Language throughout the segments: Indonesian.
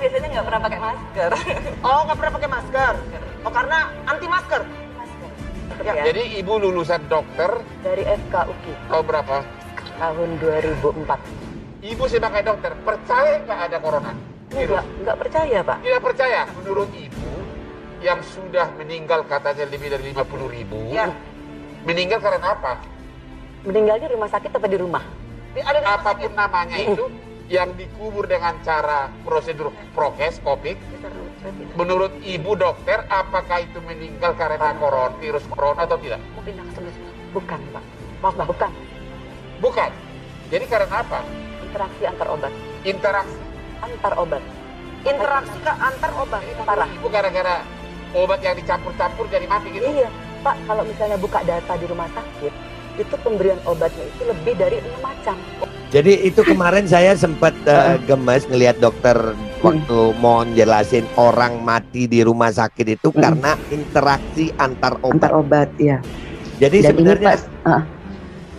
biasanya nggak pernah pakai masker. Oh, nggak pernah pakai masker. Oh, karena anti masker. Ya. Jadi ibu lulusan dokter Dari FKUGI tahun berapa? tahun 2004. Ibu sebagai dokter percaya nggak ada corona? Nggak percaya, Pak. Tidak percaya. Menurut ibu yang sudah meninggal katanya lebih dari 50.000, Ya. meninggal karena apa? Meninggalnya rumah sakit apa di rumah? Ada di rumah Apapun sakit. namanya itu yang dikubur dengan cara prosedur prokes, COVID. Menurut ibu dokter, apakah itu meninggal karena virus corona atau tidak? Mau pindah ke sebelah sana? Bukan, Pak. Maaf, Pak. Bukan. Bukan. Jadi karena apa? Interaksi antar obat. Interaksi. Antar obat. Interaksi ke antar obat. Parah. Ibu gara-gara obat yang dicampur-campur jadi mati gitu. Iya, Pak. Kalau misalnya buka data di rumah sakit, itu pemberian obatnya itu lebih dari 6 macam. Jadi itu kemarin saya sempat gemes ngelihat dokter waktu mau jelasin orang mati di rumah sakit itu karena interaksi antar obat. Antar obat, ya. Jadi Dan sebenarnya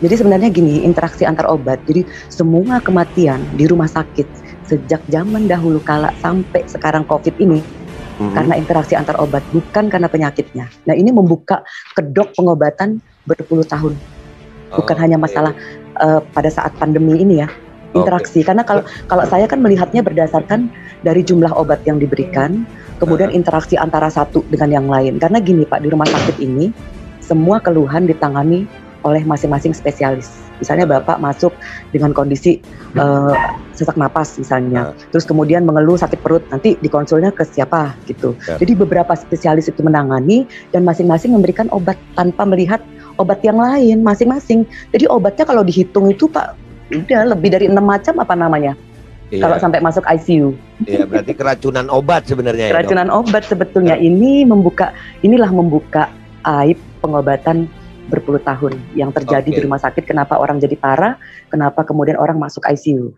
jadi sebenarnya gini, interaksi antar obat. Jadi semua kematian di rumah sakit sejak zaman dahulu kala sampai sekarang COVID ini karena interaksi antar obat, bukan karena penyakitnya. Nah, ini membuka kedok pengobatan berpuluh tahun. Bukan hanya masalah pada saat pandemi ini ya, interaksi. Karena kalau saya kan melihatnya berdasarkan dari jumlah obat yang diberikan, kemudian interaksi antara satu dengan yang lain. Karena gini Pak, di rumah sakit ini semua keluhan ditangani oleh masing-masing spesialis. Misalnya Bapak masuk dengan kondisi sesak napas misalnya, terus kemudian mengeluh sakit perut, nanti dikonsulnya ke siapa gitu. Jadi beberapa spesialis itu menangani dan masing-masing memberikan obat tanpa melihat obat yang lain masing-masing. Jadi obatnya kalau dihitung itu Pak, udah lebih dari 6 macam apa namanya. Iya. Kalau sampai masuk ICU. Iya, berarti keracunan obat sebenarnya. Keracunan obat sebetulnya ini inilah membuka aib pengobatan berpuluh tahun yang terjadi di rumah sakit. Kenapa orang jadi parah? Kenapa kemudian orang masuk ICU?